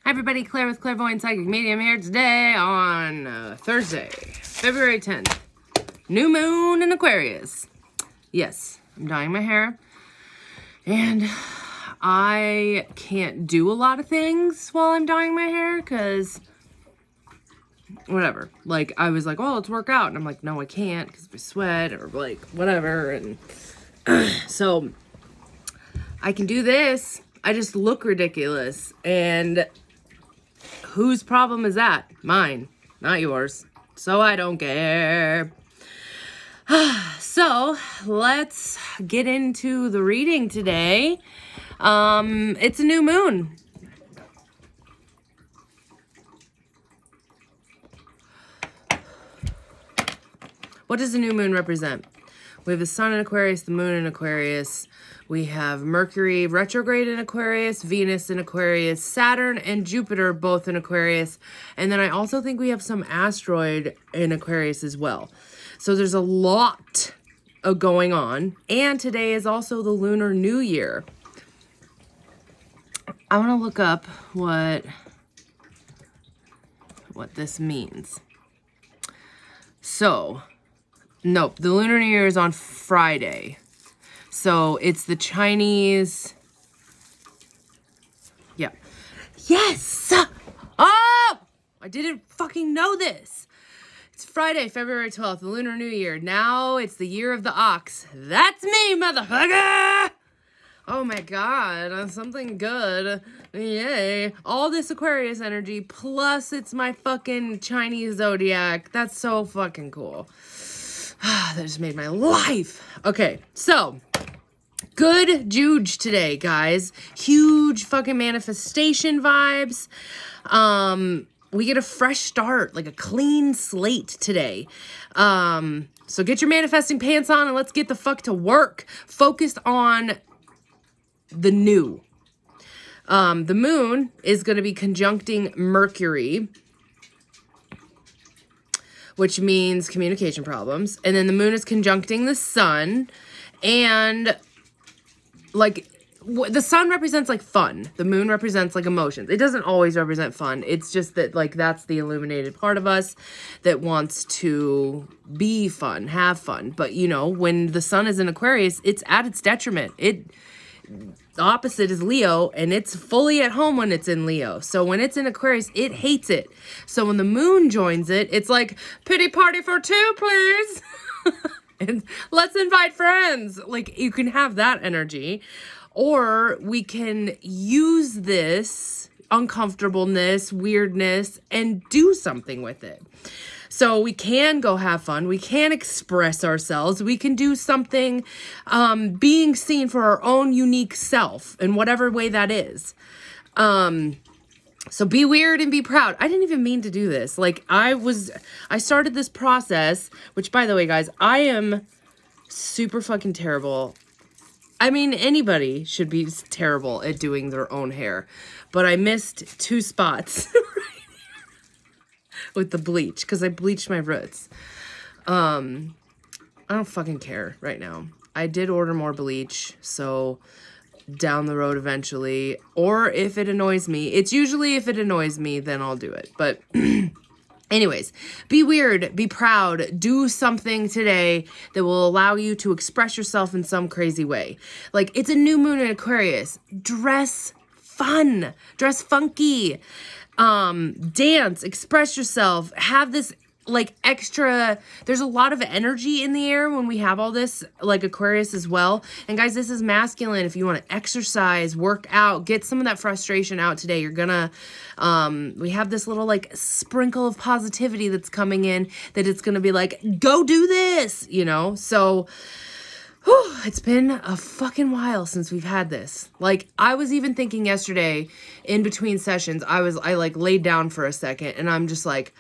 Hi everybody, Claire with Clairvoyant Psychic Medium here today on Thursday, February 10th. New moon in Aquarius. Yes, I'm dyeing my hair. And I can't do a lot of things while I'm dyeing my hair because whatever. Like, I was like, oh, let's work out. And I'm like, no, I can't because I sweat or like whatever. And so I can do this. I just look ridiculous. And whose problem is that? Mine, not yours. So I don't care. So let's get into the reading today. It's a new moon. What does the new moon represent? We have the sun in Aquarius, the moon in Aquarius. We have Mercury retrograde in Aquarius, Venus in Aquarius, Saturn and Jupiter both in Aquarius. And then I also think we have some asteroid in Aquarius as well. So there's a lot going on. And today is also the Lunar New Year. I want to look up what this means. So, nope, the Lunar New Year is on Friday. So it's the Chinese. Yeah. Yes! Oh! I didn't fucking know this. It's Friday, February 12th, the Lunar New Year. Now it's the year of the ox. That's me, motherfucker! Oh my god, something good. Yay. All this Aquarius energy, plus it's my fucking Chinese zodiac. That's so fucking cool. That just made my life. Okay, so good juge today, guys. Huge fucking manifestation vibes. We get a fresh start, like a clean slate today. So get your manifesting pants on and let's get the fuck to work. Focused on the new. The moon is going to be conjuncting Mercury, which means communication problems. And then the moon is conjuncting the sun. And like the sun represents like fun. The moon represents like emotions. It doesn't always represent fun. It's just that like that's the illuminated part of us that wants to be fun, have fun. But you know, when the sun is in Aquarius, it's at its detriment. The opposite is Leo, and it's fully at home when it's in Leo. So when it's in Aquarius, it hates it. So when the moon joins it, it's like, pity party for two, please. And let's invite friends. Like, you can have that energy. Or we can use this uncomfortableness, weirdness, and do something with it. So we can go have fun. We can express ourselves. We can do something, being seen for our own unique self in whatever way that is. So be weird and be proud. I didn't even mean to do this. Like I started this process, which by the way, guys, I am super fucking terrible. I mean, anybody should be terrible at doing their own hair, but I missed 2 spots with the bleach because I bleached my roots. I don't fucking care right now. I did order more bleach, so down the road eventually, or if it annoys me, it's usually if it annoys me, then I'll do it. But anyways, be weird, be proud, do something today that will allow you to express yourself in some crazy way. Like, it's a new moon in Aquarius. Dress fun, dress funky. Dance, express yourself, have this like extra, there's a lot of energy in the air when we have all this, like Aquarius as well. And guys, this is masculine. If you want to exercise, work out, get some of that frustration out today, you're gonna, we have this little like sprinkle of positivity that's coming in that it's gonna be like, go do this, you know? So it's been a fucking while since we've had this. Like, I was even thinking yesterday in between sessions, I like laid down for a second and I'm just like,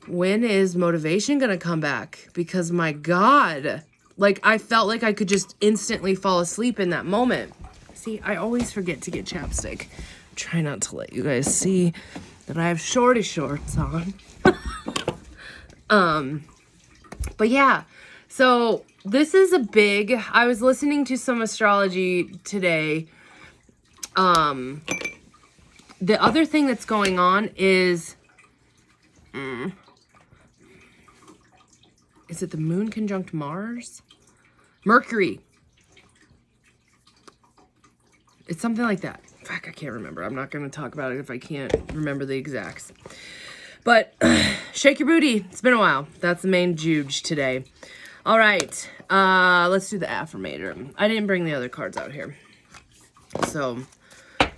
when is motivation gonna come back? Because my God, like I felt like I could just instantly fall asleep in that moment. See, I always forget to get chapstick. Try not to let you guys see that I have shorty shorts on. But yeah, so this is a big, I was listening to some astrology today, the other thing that's going on is it the moon conjunct Mars? Mercury. It's something like that. Fuck, I can't remember. I'm not going to talk about it if I can't remember the exacts. But shake your booty. It's been a while. That's the main juge today. All right. Let's do the affirmator. I didn't bring the other cards out here. So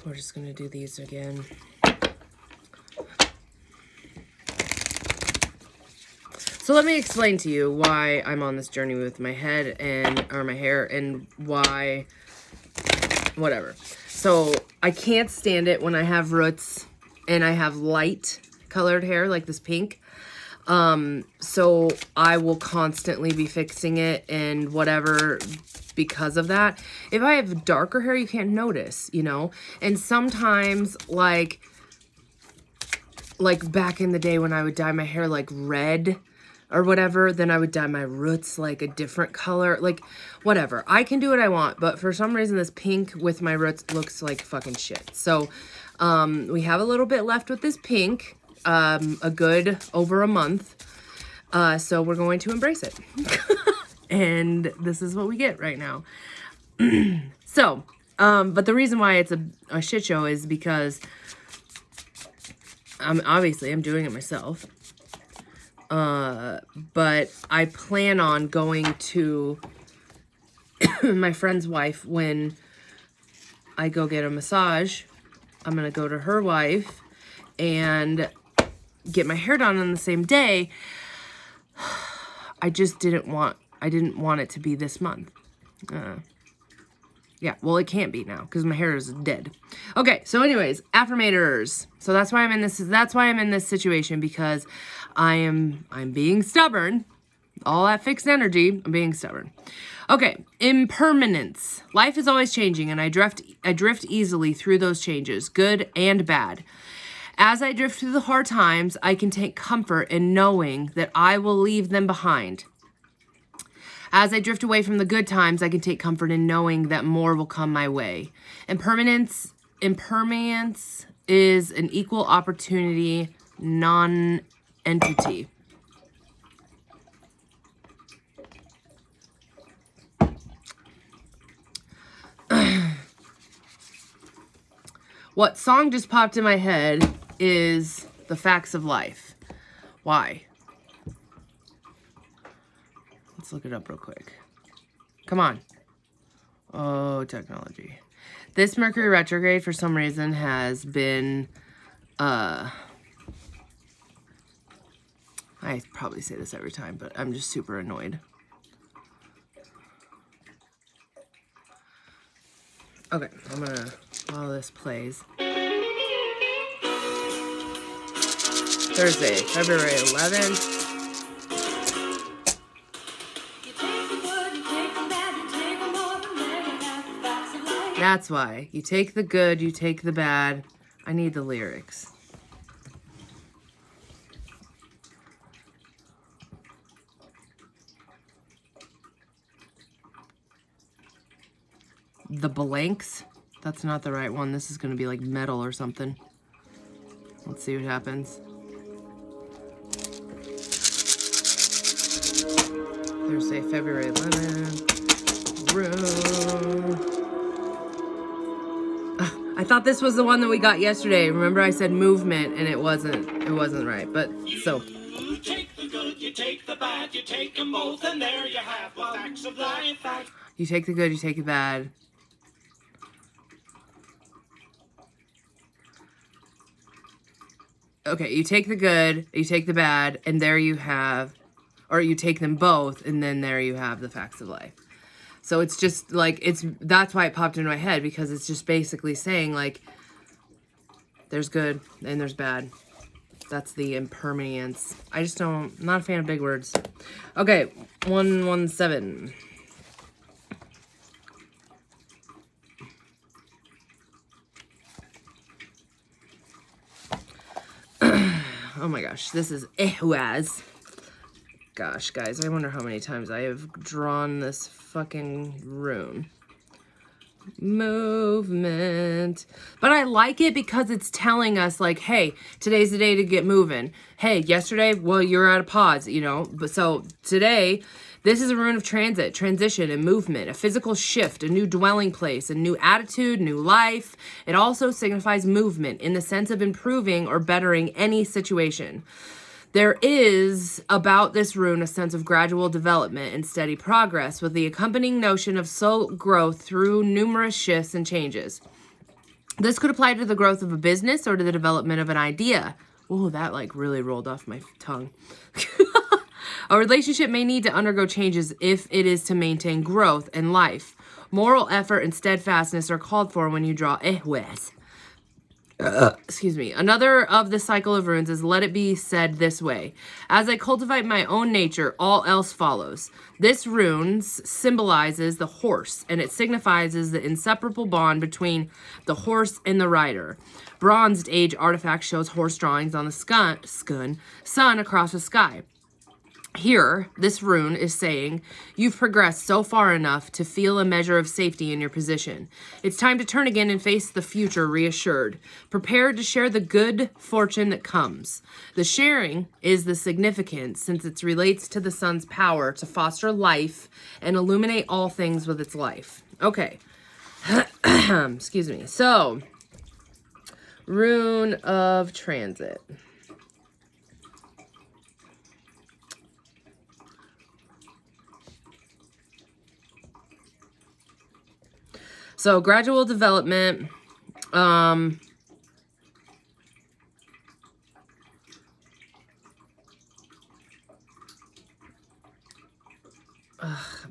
we're just going to do these again. So let me explain to you why I'm on this journey with my head or my hair and why, whatever. So I can't stand it when I have roots and I have light colored hair like this pink. So I will constantly be fixing it and whatever because of that. If I have darker hair, you can't notice, you know? And sometimes like back in the day when I would dye my hair like red or whatever, then I would dye my roots like a different color, like whatever. I can do what I want, but for some reason this pink with my roots looks like fucking shit. So we have a little bit left with this pink, a good over a month. So we're going to embrace it. And this is what we get right now. So, but the reason why it's a shit show is because obviously I'm doing it myself. But I plan on going to my friend's wife when I go get a massage. I'm going to go to her wife and get my hair done on the same day. I just didn't want it to be this month. Yeah, well, it can't be now because my hair is dead. Okay, so anyways, affirmators. So that's why I'm in this situation, because I'm being stubborn. All that fixed energy, I'm being stubborn. Okay, impermanence. Life is always changing, and I drift easily through those changes, good and bad. As I drift through the hard times, I can take comfort in knowing that I will leave them behind. As I drift away from the good times, I can take comfort in knowing that more will come my way. Impermanence is an equal opportunity non-entity. What song just popped in my head is The Facts of Life. Why? Let's look it up real quick. Come on. Oh, technology. This Mercury retrograde, for some reason, has been, I probably say this every time, but I'm just super annoyed. Okay, I'm gonna, while this plays. Thursday, February 11th. That's why. You take the good, you take the bad. I need the lyrics. The blanks? That's not the right one. This is going to be like metal or something. Let's see what happens. Thursday, February 11th. Room. I thought this was the one that we got yesterday. Remember I said movement and it wasn't right. But so. You take the good, you take the bad, you take them both, and there you have the facts of life. You take the good, you take the bad. Okay, you take the good, you take the bad, and there you have, or you take them both, and then there you have the facts of life. So it's just like, that's why it popped into my head, because it's just basically saying like, there's good and there's bad. That's the impermanence. I'm not a fan of big words. Okay, 117. Oh my gosh, this is Ehwaz. Gosh, guys, I wonder how many times I have drawn this fucking rune. movement. But I like it because it's telling us like, hey, today's the day to get moving. Hey, yesterday, well, you're at a pause, you know. But so today, this is a rune of transit, transition, and movement, a physical shift, a new dwelling place, a new attitude, new life. It also signifies movement in the sense of improving or bettering any situation. There is, about this rune, a sense of gradual development and steady progress, with the accompanying notion of soul growth through numerous shifts and changes. This could apply to the growth of a business or to the development of an idea. Oh, that like really rolled off my tongue. A relationship may need to undergo changes if it is to maintain growth and life. Moral effort and steadfastness are called for when you draw ehwes. Excuse me. Another of the cycle of runes is let it be said this way. As I cultivate my own nature, all else follows. This rune symbolizes the horse, and it signifies the inseparable bond between the horse and the rider. Bronzed Age artifact shows horse drawings on the sun across the sky. Here, this rune is saying, you've progressed so far enough to feel a measure of safety in your position. It's time to turn again and face the future reassured, prepared to share the good fortune that comes. The sharing is the significance since it relates to the sun's power to foster life and illuminate all things with its life. Okay. Excuse me. So, rune of transit. So gradual development,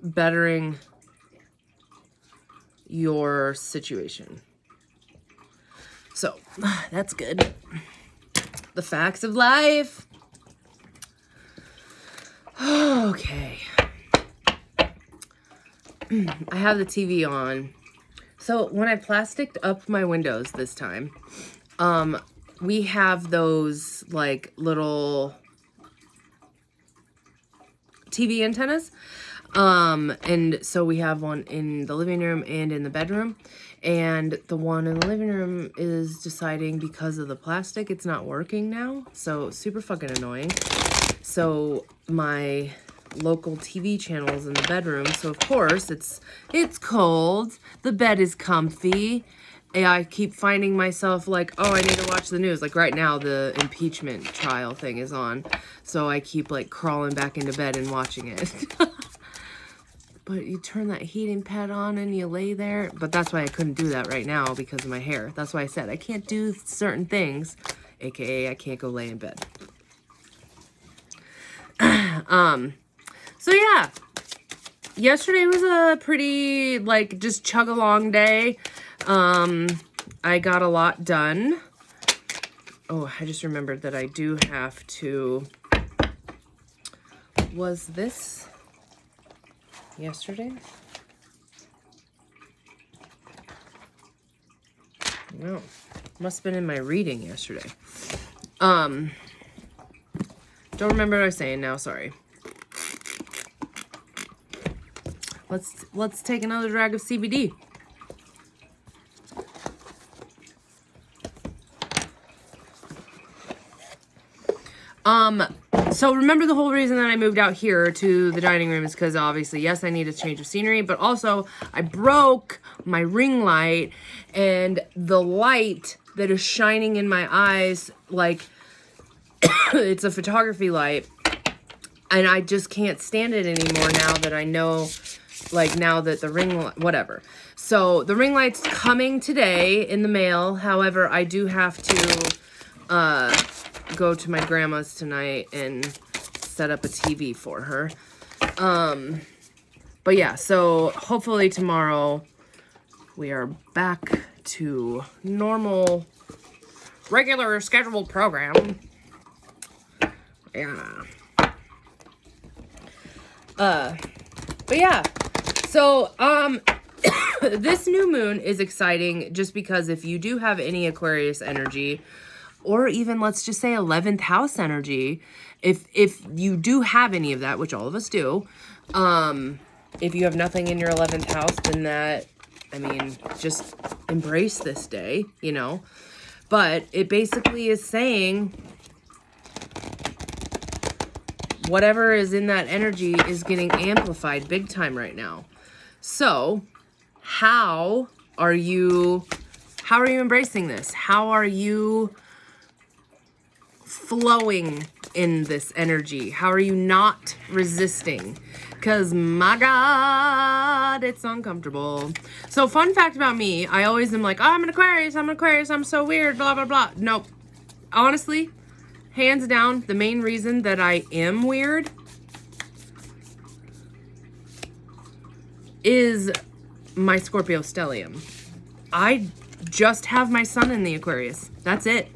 bettering your situation. So that's good. The facts of life. Okay. I have the TV on. So when I plasticed up my windows this time, we have those like little TV antennas. And so we have one in the living room and in the bedroom. And the one in the living room is deciding because of the plastic, it's not working now. So super fucking annoying. So my local TV channels in the bedroom. So of course it's cold. The bed is comfy. And I keep finding myself like, oh, I need to watch the news. Like right now, the impeachment trial thing is on. So I keep like crawling back into bed and watching it. But you turn that heating pad on and you lay there. But that's why I couldn't do that right now because of my hair. That's why I said I can't do certain things. AKA I can't go lay in bed. So yeah, yesterday was a pretty, like, just chug along day. I got a lot done. Oh, I just remembered that I do have to, was this yesterday? No, must have been in my reading yesterday. Don't remember what I was saying now, sorry. Let's take another drag of CBD. So remember the whole reason that I moved out here to the dining room is because obviously, yes, I need a change of scenery, but also I broke my ring light and the light that is shining in my eyes, like it's a photography light and I just can't stand it anymore now that I know, like now that the ring light, whatever. So the ring light's coming today in the mail. However, I do have to, go to my grandma's tonight and set up a TV for her. But yeah, so hopefully tomorrow we are back to normal, regular scheduled program. Yeah. But yeah, so, this new moon is exciting just because if you do have any Aquarius energy, or even let's just say 11th house energy, if you do have any of that, which all of us do, if you have nothing in your 11th house, then that I mean, just embrace this day, you know. But it basically is saying whatever is in that energy is getting amplified big time right now. So, how are you embracing this? How are you flowing in this energy? How are you not resisting? Because my God, it's uncomfortable. So fun fact about me, I always am like, oh, I'm an Aquarius, I'm so weird, blah, blah, blah. Nope. Honestly, hands down, the main reason that I am weird is my Scorpio stellium. I just have my sun in the Aquarius. That's it.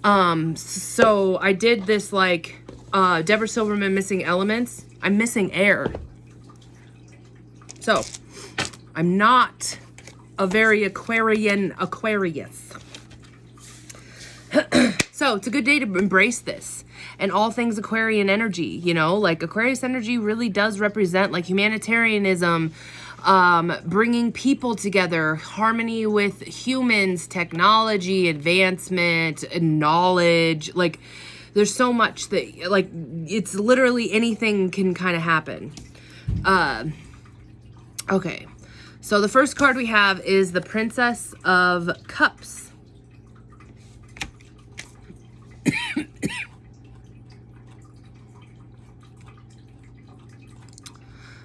So I did this like, Deborah Silverman missing elements. I'm missing air. So I'm not a very Aquarius. So it's a good day to embrace this and all things Aquarian energy, you know, like Aquarius energy really does represent like humanitarianism, bringing people together, harmony with humans, technology, advancement, knowledge. Like there's so much that like it's literally anything can kind of happen. Okay. So the first card we have is the Princess of Cups.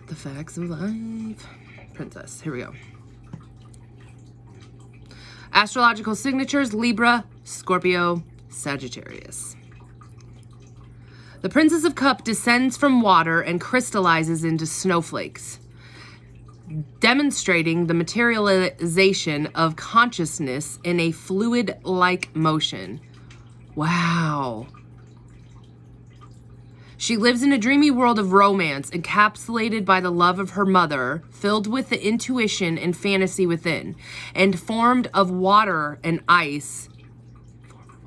The facts of life. Princess. Here we go. Astrological signatures: Libra, Scorpio, Sagittarius. The Princess of Cups descends from water and crystallizes into snowflakes, demonstrating the materialization of consciousness in a fluid-like motion. Wow. She lives in a dreamy world of romance, encapsulated by the love of her mother, filled with the intuition and fantasy within, and formed of water and ice.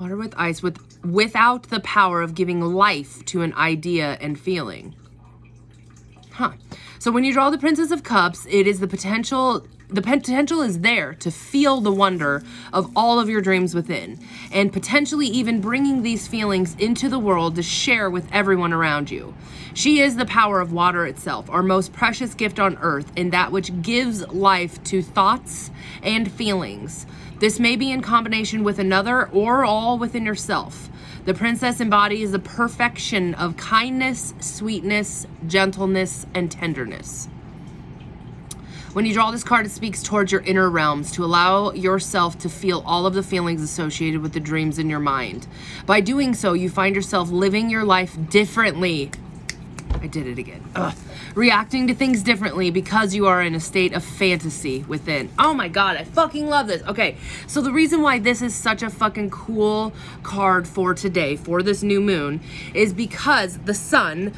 Water with ice, without the power of giving life to an idea and feeling. Huh. So when you draw the Princess of Cups, it is the potential is there to feel the wonder of all of your dreams within, and potentially even bringing these feelings into the world to share with everyone around you. She is the power of water itself, our most precious gift on earth, and that which gives life to thoughts and feelings. This may be in combination with another or all within yourself. The princess embodies the perfection of kindness, sweetness, gentleness, and tenderness. When you draw this card, it speaks towards your inner realms to allow yourself to feel all of the feelings associated with the dreams in your mind. By doing so, you find yourself living your life differently. I did it again. Ugh. Reacting to things differently because you are in a state of fantasy within. Oh my God, I fucking love this. Okay, so the reason why this is such a fucking cool card for today, for this new moon, is because the sun,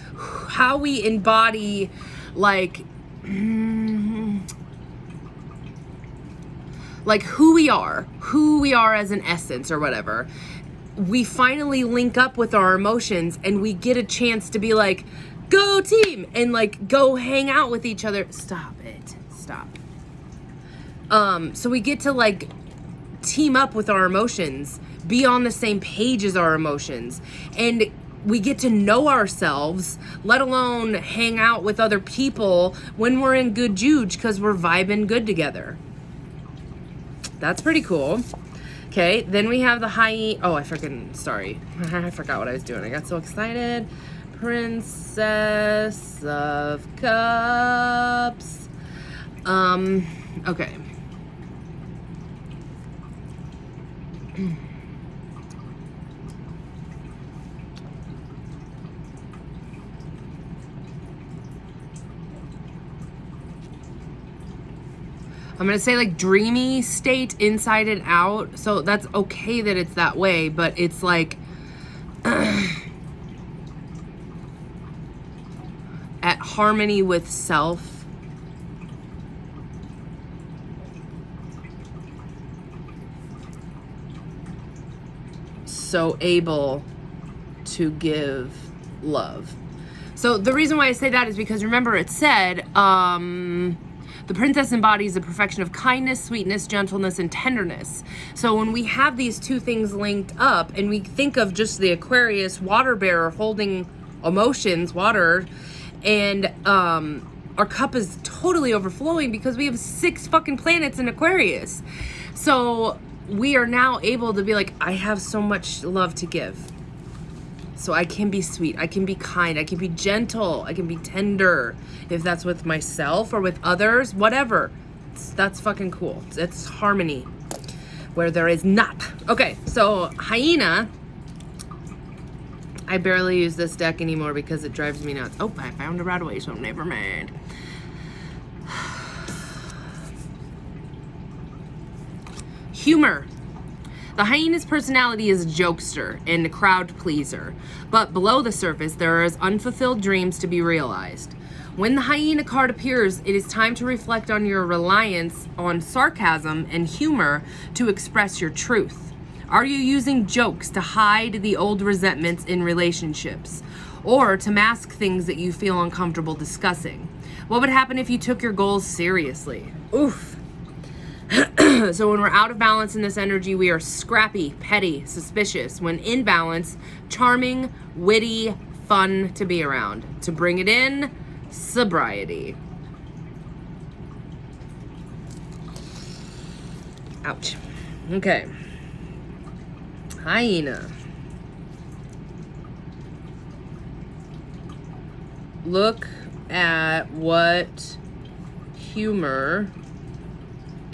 how we embody like who we are as an essence or whatever. We finally link up with our emotions and we get a chance to be like, go team, and like go hang out with each other. Stop it. Stop. So we get to like team up with our emotions, be on the same page as our emotions, and we get to know ourselves, let alone hang out with other people when we're in good juge because we're vibing good together. That's pretty cool. Okay, then we have the sorry. I forgot what I was doing. I got so excited. Princess of Cups. Okay. I'm going to say like dreamy state inside and out. So that's okay that it's that way, but it's like at harmony with self. So able to give love. So the reason why I say that is because remember it said, The princess embodies the perfection of kindness, sweetness, gentleness, and tenderness. So when we have these two things linked up and we think of just the Aquarius water bearer holding emotions, water, and our cup is totally overflowing because we have 6 fucking planets in Aquarius. So we are now able to be like, I have so much love to give. So I can be sweet, I can be kind, I can be gentle, I can be tender. If that's with myself or with others, whatever. That's fucking cool. It's harmony where there is not. Okay, so hyena. I barely use this deck anymore because it drives me nuts. Oh, I found a right away, so never mind. Humor. The hyena's personality is a jokester and a crowd pleaser, but below the surface there is unfulfilled dreams to be realized. When the hyena card appears, it is time to reflect on your reliance on sarcasm and humor to express your truth. Are you using jokes to hide the old resentments in relationships, or to mask things that you feel uncomfortable discussing? What would happen if you took your goals seriously? Oof. So when we're out of balance in this energy, we are scrappy, petty, suspicious. When in balance, charming, witty, fun to be around. To bring it in, sobriety. Ouch. Okay. Hyena. Look at what humor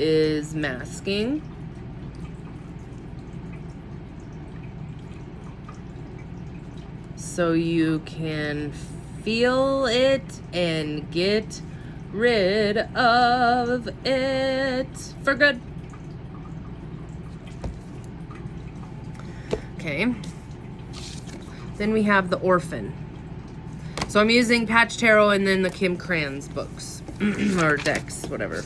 is masking. So you can feel it and get rid of it for good. Okay. Then we have the Orphan. So I'm using Patch Tarot and then the Kim Kranz books or decks, whatever.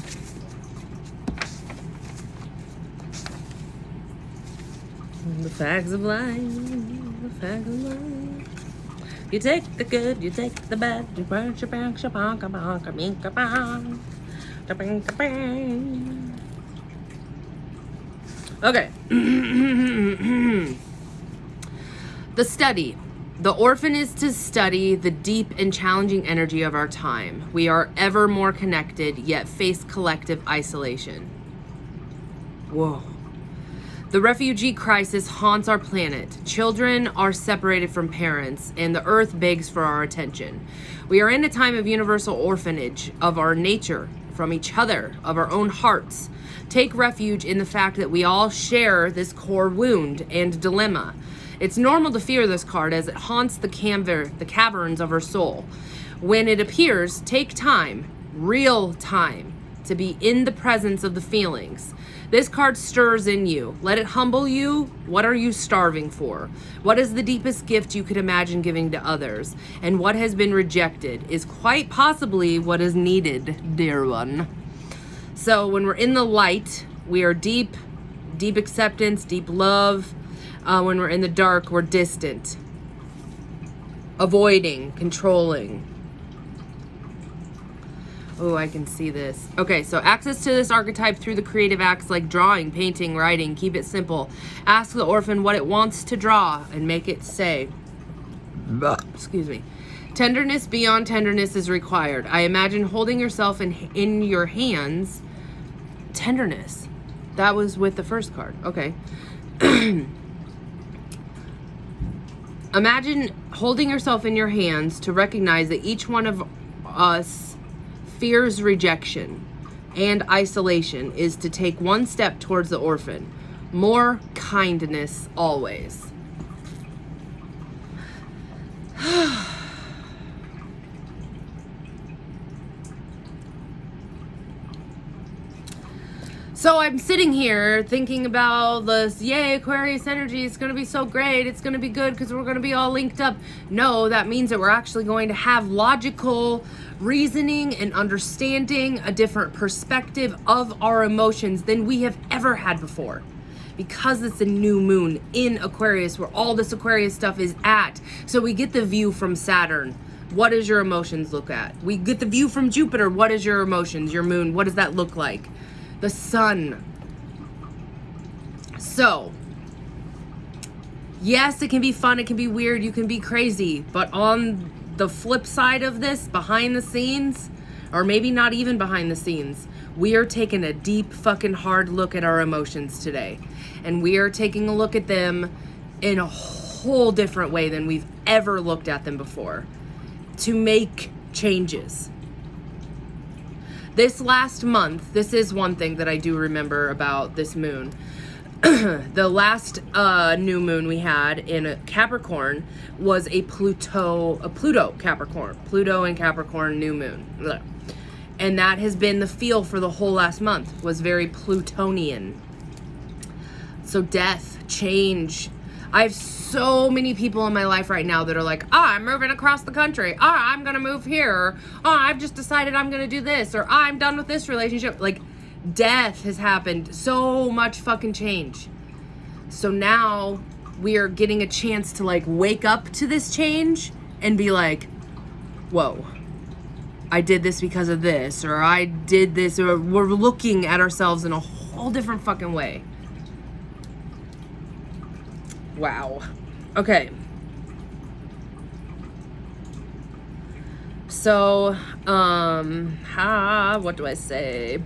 The facts of life, the facts of life. You take the good, you take the bad, you burn your bank, your bonk, okay. The study. The Orphan is to study the deep and challenging energy of our time. We are ever more connected, yet face collective isolation. Whoa. The refugee crisis haunts our planet. Children are separated from parents, and the earth begs for our attention. We are in a time of universal orphanage of our nature, from each other, of our own hearts. Take refuge in the fact that we all share this core wound and dilemma. It's normal to fear this card as it haunts the caverns of our soul. When it appears, take time, real time, to be in the presence of the feelings. This card stirs in you. Let it humble you. What are you starving for? What is the deepest gift you could imagine giving to others? And what has been rejected is quite possibly what is needed, dear one. So when we're in the light, we are deep acceptance, deep love. When we're in the dark, we're distant, avoiding, controlling. Oh, I can see this. Okay, so access to this archetype through the creative acts like drawing, painting, writing. Keep it simple. Ask the Orphan what it wants to draw and make it say. Excuse me. Tenderness beyond tenderness is required. I imagine holding yourself in your hands. Tenderness. That was with the first card. Okay. Imagine holding yourself in your hands to recognize that each one of us fears rejection and isolation is to take one step towards the Orphan. More kindness always. So I'm sitting here thinking about this, yay, Aquarius energy, it's going to be so great, it's going to be good because we're going to be all linked up. No, that means that we're actually going to have logical reasoning and understanding, a different perspective of our emotions than we have ever had before. Because it's a new moon in Aquarius where all this Aquarius stuff is at. So we get the view from Saturn What does your emotions look at? We get the view from Jupiter. What is your emotions? Your moon, what does that look like? The sun. So, yes, it can be fun. It can be weird. You can be crazy. But on the flip side of this, behind the scenes, or maybe not even behind the scenes, we are taking a deep fucking hard look at our emotions today. And we are taking a look at them in a whole different way than we've ever looked at them before, to make changes. This last month, this is one thing that I do remember about this moon. The last new moon we had in Capricorn was a Pluto Capricorn. Pluto and Capricorn new moon. And that has been the feel for the whole last month, was very Plutonian. So death, change. I have so many people in my life right now that are like, I'm moving across the country. I'm going to move here. Or, I've just decided I'm going to do this. Or I'm done with this relationship. Like, death has happened. So much fucking change. So now we are getting a chance to like wake up to this change and be like, whoa, I did this because of this. Or I did this. Or we're looking at ourselves in a whole different fucking way. Wow. Okay. So, what do I say?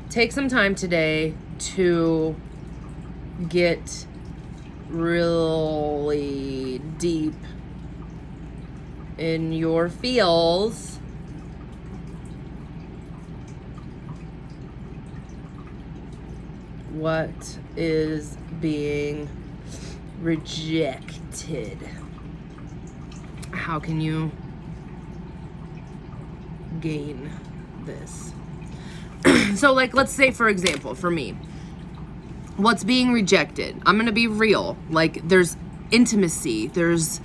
Take some time today to get really deep in your feels. What is being rejected? How can you gain this? So, like, let's say, for example, for me, what's being rejected? I'm gonna be real. Like, there's intimacy. There's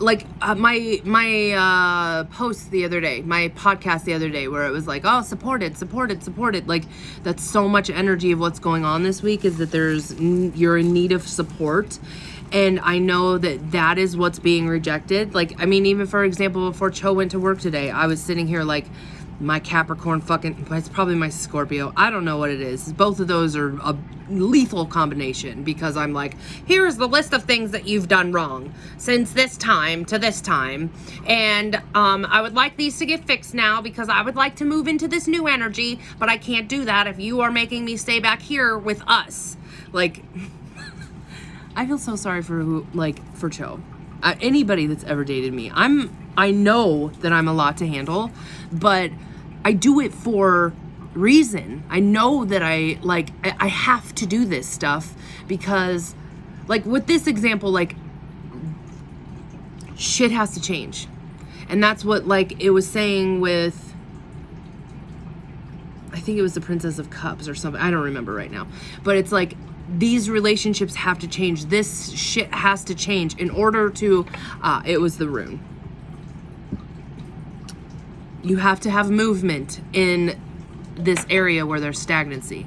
like my post the other day, my podcast the other day, where it was like, oh, supported. Like, that's so much energy of what's going on this week, is that you're in need of support. And I know that is what's being rejected. Like, I mean, even for example, before Cho went to work today, I was sitting here like, my Capricorn it's probably my Scorpio. I don't know what it is. Both of those are a lethal combination, because I'm like, here's the list of things that you've done wrong since this time to this time. And I would like these to get fixed now, because I would like to move into this new energy, but I can't do that if you are making me stay back here with us. Like, I feel so sorry for Cho. Anybody that's ever dated me. I know that I'm a lot to handle, but I do it for reason. I know that I have to do this stuff, because like with this example, like, shit has to change. And that's what, like, it was saying with, I think it was the Princess of Cups or something. I don't remember right now, but it's like, these relationships have to change. This shit has to change in order to, it was the rune. You have to have movement in this area where there's stagnancy,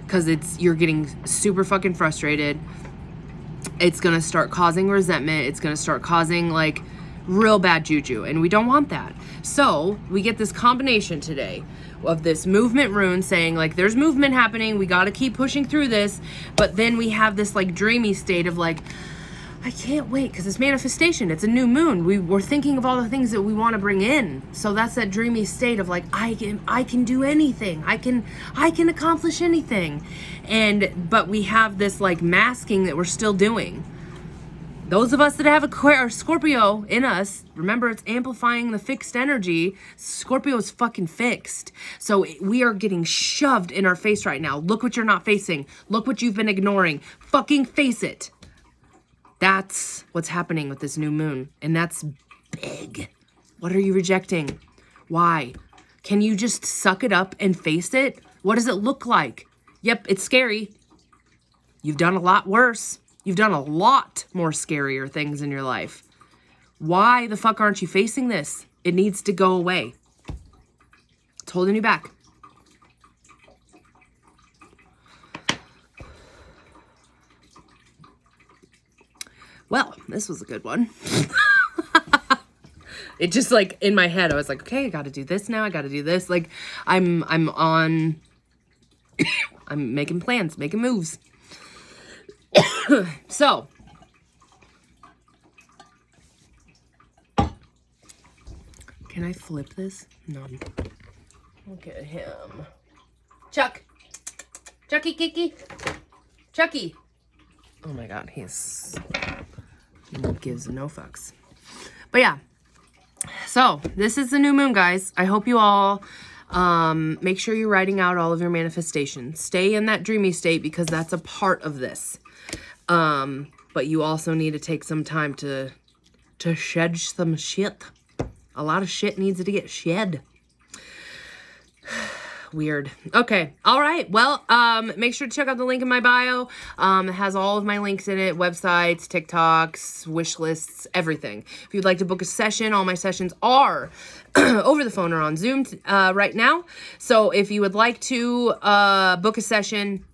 because you're getting super fucking frustrated. It's going to start causing resentment. It's going to start causing like real bad juju, and we don't want that. So we get this combination today of this movement rune saying like, there's movement happening. We got to keep pushing through this. But then we have this like dreamy state of like, I can't wait, because it's manifestation. It's a new moon. We're thinking of all the things that we want to bring in. So that's that dreamy state of like, I can do anything. I can accomplish anything. But we have this like masking that we're still doing. Those of us that have a Scorpio in us, remember, it's amplifying the fixed energy. Scorpio is fucking fixed. So we are getting shoved in our face right now. Look what you're not facing. Look what you've been ignoring. Fucking face it. That's what's happening with this new moon. And that's big. What are you rejecting? Why? Can you just suck it up and face it? What does it look like? Yep, it's scary. You've done a lot worse. You've done a lot more scarier things in your life. Why the fuck aren't you facing this? It needs to go away. It's holding you back. Well, this was a good one. It just like in my head, I was like, okay, I got to do this now. I got to do this. Like I'm making plans, making moves. So, can I flip this? No. Look at him. Chuck. Chucky Kiki. Chucky. Oh my God, he gives no fucks. But yeah. So, this is the new moon, guys. I hope you all make sure you're writing out all of your manifestations. Stay in that dreamy state because that's a part of this. But you also need to take some time to shed some shit. A lot of shit needs to get shed. Weird. Okay. All right. Well, make sure to check out the link in my bio. It has all of my links in it, websites, TikToks, wish lists, everything. If you'd like to book a session, all my sessions are over the phone or on Zoom right now. So if you would like to book a session,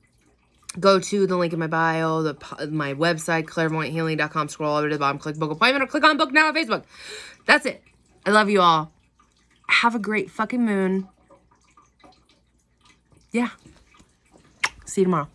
go to the link in my bio, my website, clairvoyanthealing.com, scroll over to the bottom, click book appointment, or click on book now on Facebook. That's it. I love you all. Have a great fucking moon. Yeah. See you tomorrow.